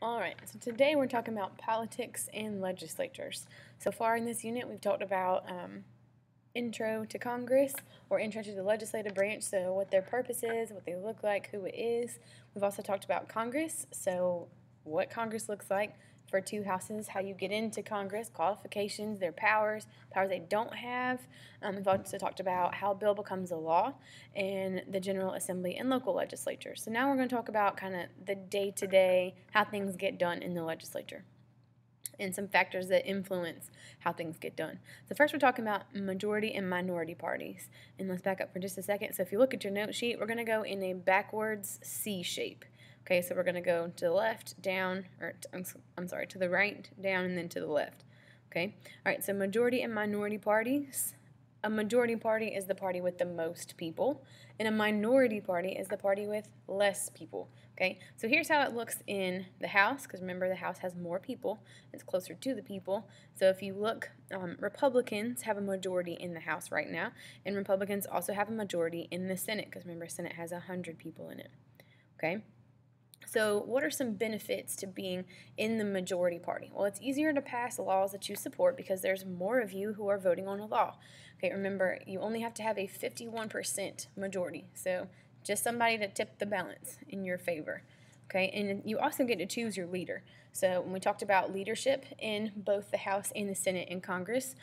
Alright, so today we're talking about politics and legislatures. So far in this unit, we've talked about intro to Congress, or intro to the legislative branch, so what their purpose is, what they look like, who it is. We've also talked about Congress, so what Congress looks like for two houses, how you get into Congress, qualifications, their powers they don't have. We've also talked about how a bill becomes a law, and the General Assembly and local legislatures. So now we're going to talk about kind of the day-to-day, how things get done in the legislature, and some factors that influence how things get done. So first we're talking about majority and minority parties. And let's back up for just a second. So if you look at your note sheet, we're going to go in a backwards C shape. Okay, so we're going to go to the left, down, or I'm sorry, to the right, down, and then to the left. Okay, all right, so majority and minority parties. A majority party is the party with the most people, and a minority party is the party with less people. Okay, so here's how it looks in the House, because remember the House has more people, it's closer to the people. So if you look, Republicans have a majority in the House right now, and Republicans also have a majority in the Senate, because remember Senate has 100 people in it. Okay. So what are some benefits to being in the majority party? Well, it's easier to pass laws that you support because there's more of you who are voting on a law. Okay, remember, you only have to have a 51% majority, so just somebody to tip the balance in your favor. Okay, and you also get to choose your leader. So when we talked about leadership in both the House and the Senate and Congress,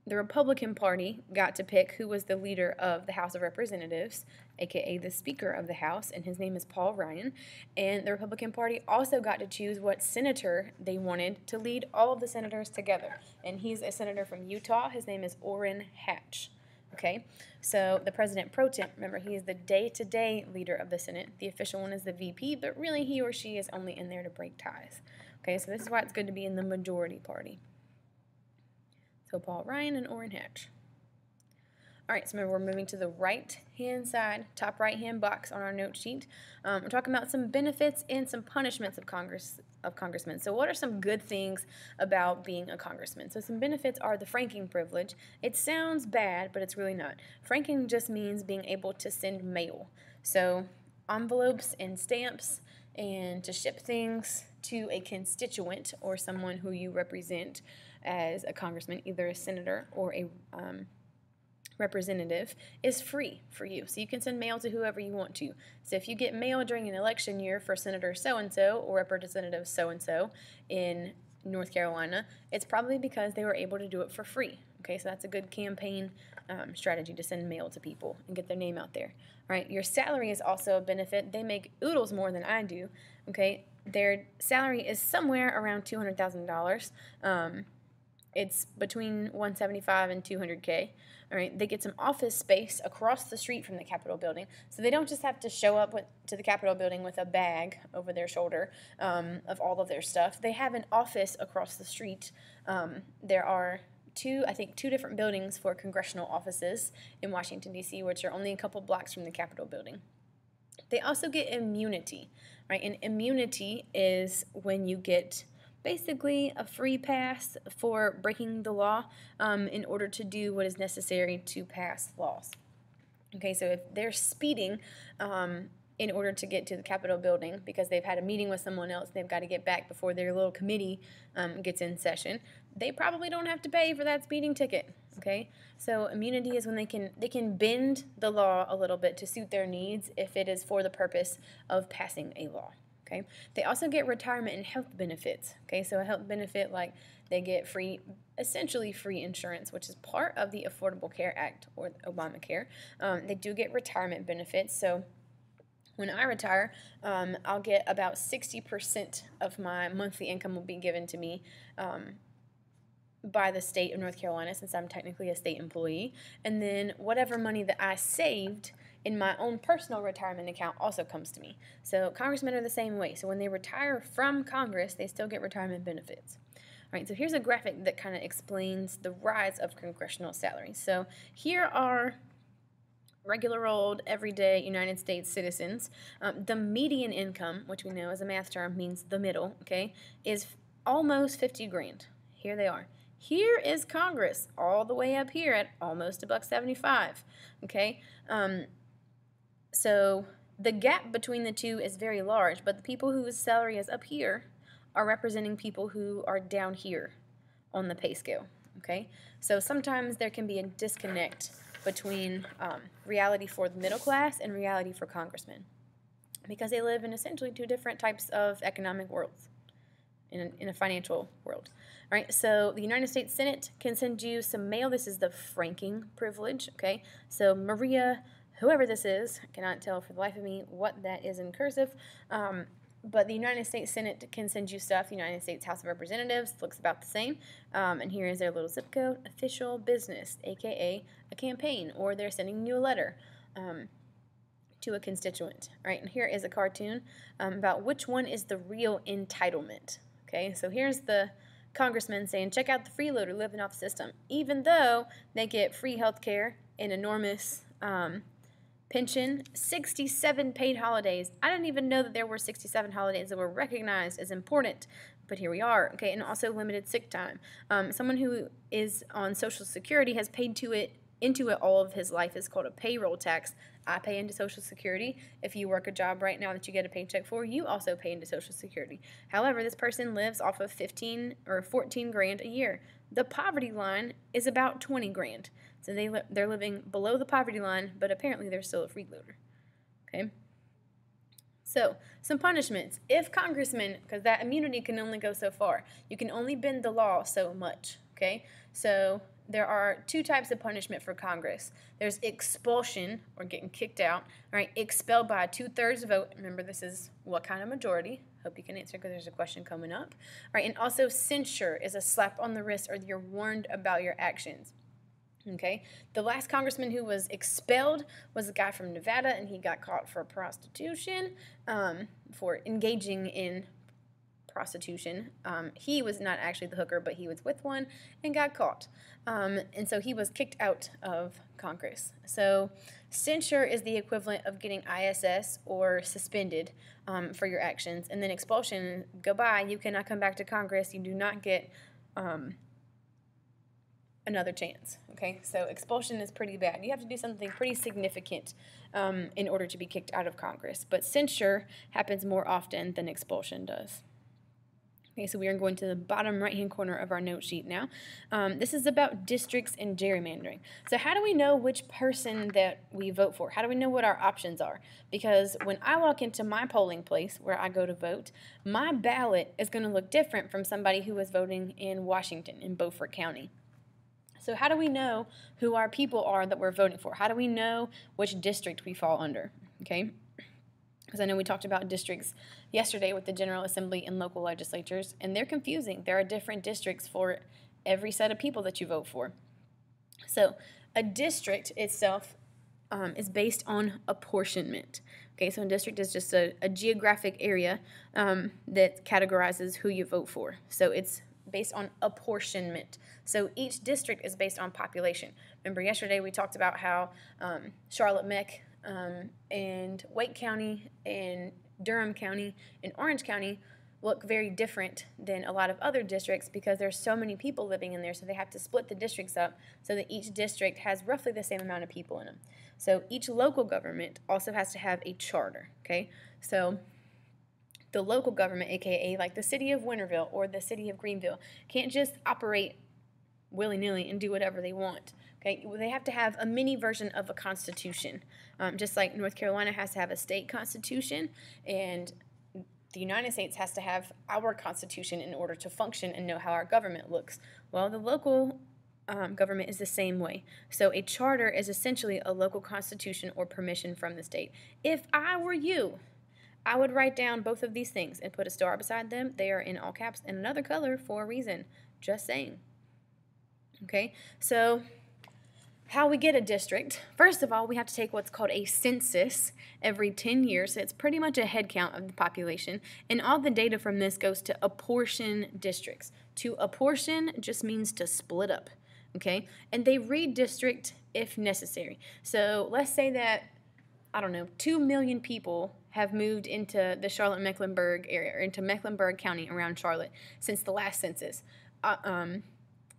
the Republican Party got to pick who was the leader of the House of Representatives, aka the Speaker of the House, and his name is Paul Ryan. And the Republican Party also got to choose what senator they wanted to lead all of the senators together. And he's a senator from Utah. His name is Orrin Hatch. Okay, so the President Pro Tem, remember, he is the day-to-day leader of the Senate. The official one is the VP, but really he or she is only in there to break ties. Okay, so this is why it's good to be in the majority party. So Paul Ryan and Orrin Hatch. All right, so remember we're moving to the right-hand side, top right-hand box on our note sheet. We're talking about some benefits and some punishments of congressmen. So what are some good things about being a congressman? So some benefits are the franking privilege. It sounds bad, but it's really not. Franking just means being able to send mail. So envelopes and stamps, and to ship things to a constituent or someone who you represent as a congressman, either a senator or a representative, is free for you. So you can send mail to whoever you want to. So if you get mail during an election year for Senator so-and-so or Representative so-and-so in North Carolina, it's probably because they were able to do it for free. Okay, so that's a good campaign strategy to send mail to people and get their name out there. All right, your salary is also a benefit. They make oodles more than I do. Okay, their salary is somewhere around $200,000. It's between $175,000 and $200,000. All right, they get some office space across the street from the Capitol building, so they don't just have to show up to the Capitol building with a bag over their shoulder of all of their stuff. They have an office across the street. There are two different buildings for congressional offices in Washington, D.C., which are only a couple blocks from the Capitol building. They also get immunity, right? And immunity is when you get basically a free pass for breaking the law in order to do what is necessary to pass laws. Okay, so if they're speeding in order to get to the Capitol building because they've had a meeting with someone else, they've got to get back before their little committee gets in session, they probably don't have to pay for that speeding ticket. Okay, so immunity is when they can bend the law a little bit to suit their needs if it is for the purpose of passing a law. Okay, they also get retirement and health benefits. Okay, so a health benefit, like they get essentially free insurance, which is part of the Affordable Care Act or Obamacare. They do get retirement benefits. So when I retire, I'll get about 60% of my monthly income will be given to me by the state of North Carolina, since I'm technically a state employee. And then whatever money that I saved in my own personal retirement account also comes to me. So congressmen are the same way. So when they retire from Congress, they still get retirement benefits. All right, so here's a graphic that kind of explains the rise of congressional salaries. So here are regular old, everyday United States citizens. The median income, which we know as a math term means the middle, okay, is almost 50 grand. Here they are. Here is Congress, all the way up here at almost $1.75. Okay, so the gap between the two is very large, but the people whose salary is up here are representing people who are down here on the pay scale, okay? So sometimes there can be a disconnect between reality for the middle class and reality for congressmen, because they live in essentially two different types of economic worlds in a financial world. All right, so the United States Senate can send you some mail. This is the franking privilege, okay? So Maria, whoever this is, I cannot tell for the life of me what that is in cursive, but the United States Senate can send you stuff. The United States House of Representatives looks about the same, and here is their little zip code, official business, aka a campaign, or they're sending you a letter to a constituent. All right, and here is a cartoon about which one is the real entitlement. Okay, so here's the congressman saying, check out the freeloader living off the system, even though they get free health care, an enormous pension, 67 paid holidays. I didn't even know that there were 67 holidays that were recognized as important, but here we are. Okay, and also limited sick time. Someone who is on Social Security has paid into it all of his life. Is called a payroll tax. I pay into Social Security. If you work a job right now that you get a paycheck for, you also pay into Social Security. However, this person lives off of 15 or 14 grand a year. The poverty line is about 20 grand. So they're living below the poverty line, but apparently they're still a freeloader. Okay? So, some punishments. If congressmen, because that immunity can only go so far, you can only bend the law so much. Okay? So, there are two types of punishment for Congress. There's expulsion, or getting kicked out, all right, expelled by a 2/3 vote. Remember, this is what kind of majority? Hope you can answer because there's a question coming up. All right, and also censure is a slap on the wrist, or you're warned about your actions. Okay, the last congressman who was expelled was a guy from Nevada, and he got caught for prostitution, for engaging in prostitution. He was not actually the hooker, but he was with one and got caught. And so he was kicked out of Congress. So censure is the equivalent of getting ISS or suspended for your actions. And then expulsion, goodbye, you cannot come back to Congress. You do not get another chance. Okay, so expulsion is pretty bad. You have to do something pretty significant in order to be kicked out of Congress. But censure happens more often than expulsion does. Okay, so we are going to the bottom right-hand corner of our note sheet now. This is about districts and gerrymandering. So how do we know which person that we vote for? How do we know what our options are? Because when I walk into my polling place where I go to vote, my ballot is going to look different from somebody who is voting in Washington, in Beaufort County. So how do we know who our people are that we're voting for? How do we know which district we fall under? Okay, because I know we talked about districts yesterday with the General Assembly and local legislatures, and they're confusing. There are different districts for every set of people that you vote for. So a district itself is based on apportionment. Okay, so a district is just a geographic area that categorizes who you vote for. So it's based on apportionment. So each district is based on population. Remember yesterday we talked about how Charlotte Meck and Wake County and Durham County and Orange County look very different than a lot of other districts because there's so many people living in there, so they have to split the districts up so that each district has roughly the same amount of people in them. So each local government also has to have a charter, okay? So the local government, aka like the city of Winterville or the city of Greenville, can't just operate willy-nilly and do whatever they want. Okay, they have to have a mini version of a constitution, just like North Carolina has to have a state constitution, and the United States has to have our constitution in order to function and know how our government looks. Well, the local government is the same way. So a charter is essentially a local constitution or permission from the state. If I were you, I would write down both of these things and put a star beside them. They are in all caps and another color for a reason. Just saying. Okay, so how we get a district. First of all, we have to take what's called a census every 10 years. So it's pretty much a head count of the population. And all the data from this goes to apportion districts. To apportion just means to split up. Okay, and they redistrict if necessary. So let's say that, I don't know, 2 million people have moved into the Charlotte-Mecklenburg area, or into Mecklenburg County around Charlotte since the last census.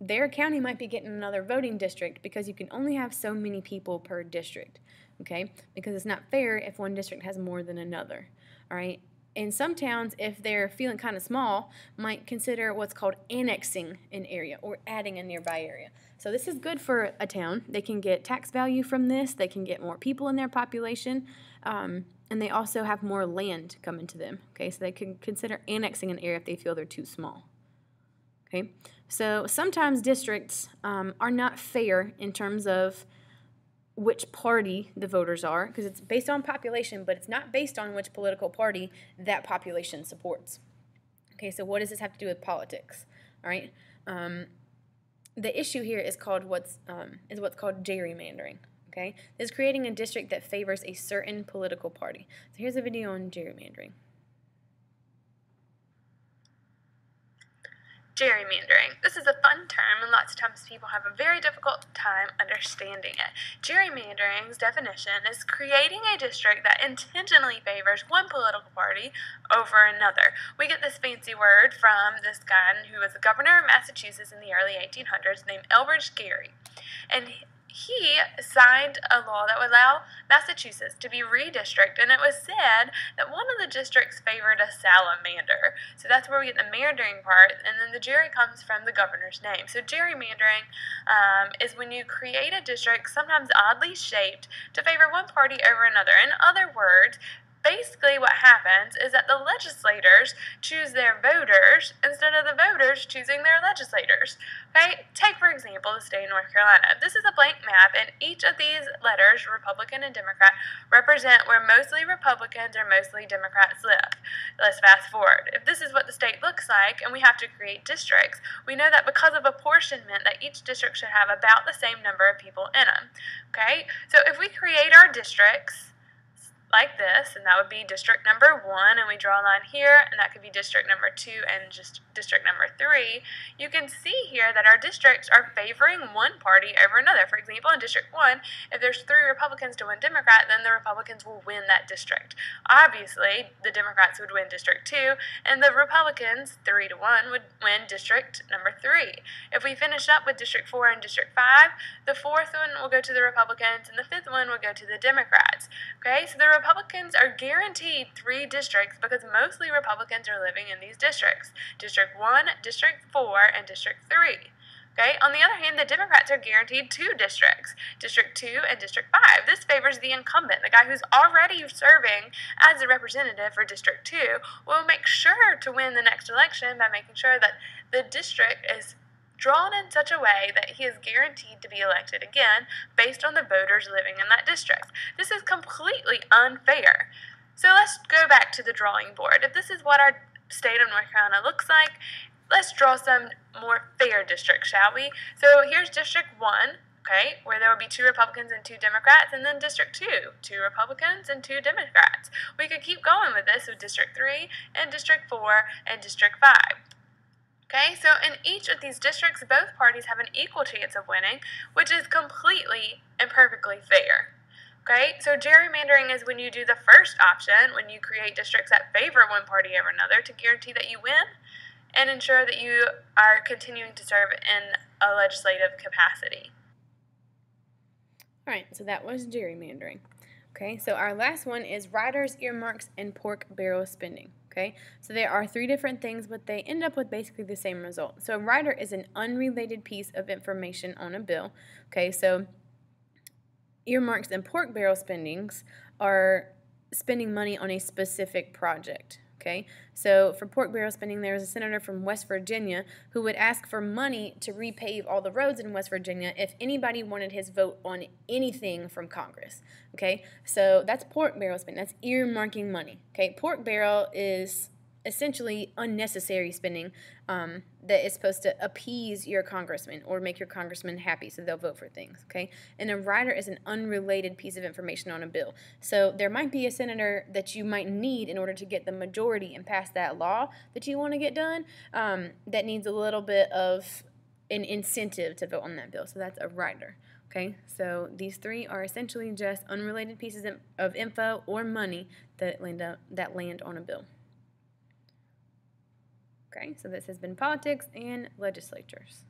Their county might be getting another voting district because you can only have so many people per district. okay? Because it's not fair if one district has more than another, all right? And some towns, if they're feeling kind of small, might consider what's called annexing an area or adding a nearby area. So this is good for a town. They can get tax value from this. They can get more people in their population. And they also have more land coming to them, okay? So they can consider annexing an area if they feel they're too small, okay? So sometimes districts are not fair in terms of which party the voters are, because it's based on population, but it's not based on which political party that population supports. Okay, so what does this have to do with politics? All right, the issue here is what's called gerrymandering. Okay, this is creating a district that favors a certain political party. So here's a video on gerrymandering. Gerrymandering. This is a fun term, and lots of times people have a very difficult time understanding it. Gerrymandering's definition is creating a district that intentionally favors one political party over another. We get this fancy word from this guy who was the governor of Massachusetts in the early 1800s named Elbridge Gerry. And he signed a law that would allow Massachusetts to be redistricted, and it was said that one of the districts favored a salamander. So that's where we get the mandering part, and then the gerry comes from the governor's name. So gerrymandering is when you create a district, sometimes oddly shaped, to favor one party over another. In other words, basically what happens is that the legislators choose their voters instead of the voters choosing their legislators. Okay? Take, for example, the state of North Carolina. This is a blank map, and each of these letters, Republican and Democrat, represent where mostly Republicans or mostly Democrats live. Let's fast forward. If this is what the state looks like, and we have to create districts, we know that because of apportionment, that each district should have about the same number of people in them. Okay? So if we create our districts like this, and that would be district number 1, and we draw a line here, and that could be district number 2 and just district number 3, you can see here that our districts are favoring one party over another. For example, in district 1, if there's 3 Republicans to 1 Democrat, then the Republicans will win that district. Obviously, the Democrats would win district 2, and the Republicans, 3 to 1, would win district number 3. If we finish up with district 4 and district 5, the 4th one will go to the Republicans, and the 5th one will go to the Democrats. Okay, so the Republicans are guaranteed 3 districts because mostly Republicans are living in these districts. District 1, District 4, and District 3. Okay, on the other hand, the Democrats are guaranteed 2 districts, District 2 and District 5. This favors the incumbent, the guy who's already serving as a representative for District 2 will make sure to win the next election by making sure that the district is drawn in such a way that he is guaranteed to be elected again based on the voters living in that district. This is completely unfair. So let's go back to the drawing board. If this is what our state of North Carolina looks like, let's draw some more fair districts, shall we? So here's District 1, okay, where there will be 2 Republicans and 2 Democrats, and then District 2, 2 Republicans and 2 Democrats. We could keep going with this with District 3 and District 4 and District 5. Okay, so in each of these districts, both parties have an equal chance of winning, which is completely and perfectly fair. Okay, so gerrymandering is when you do the first option, when you create districts that favor one party over another to guarantee that you win and ensure that you are continuing to serve in a legislative capacity. All right, so that was gerrymandering. Okay, so our last one is riders, earmarks, and pork barrel spending. Okay, so there are 3 different things, but they end up with basically the same result. So a rider is an unrelated piece of information on a bill. Okay, so earmarks and pork barrel spendings are spending money on a specific project. Okay, so for pork barrel spending, there was a senator from West Virginia who would ask for money to repave all the roads in West Virginia if anybody wanted his vote on anything from Congress. Okay, so that's pork barrel spending. That's earmarking money. Okay, pork barrel is essentially unnecessary spending that is supposed to appease your congressman or make your congressman happy so they'll vote for things, okay? And a rider is an unrelated piece of information on a bill. So there might be a senator that you might need in order to get the majority and pass that law that you want to get done that needs a little bit of an incentive to vote on that bill. So that's a rider. Okay, so these 3 are essentially just unrelated pieces of info or money that land on a bill. Okay, so this has been politics and legislatures.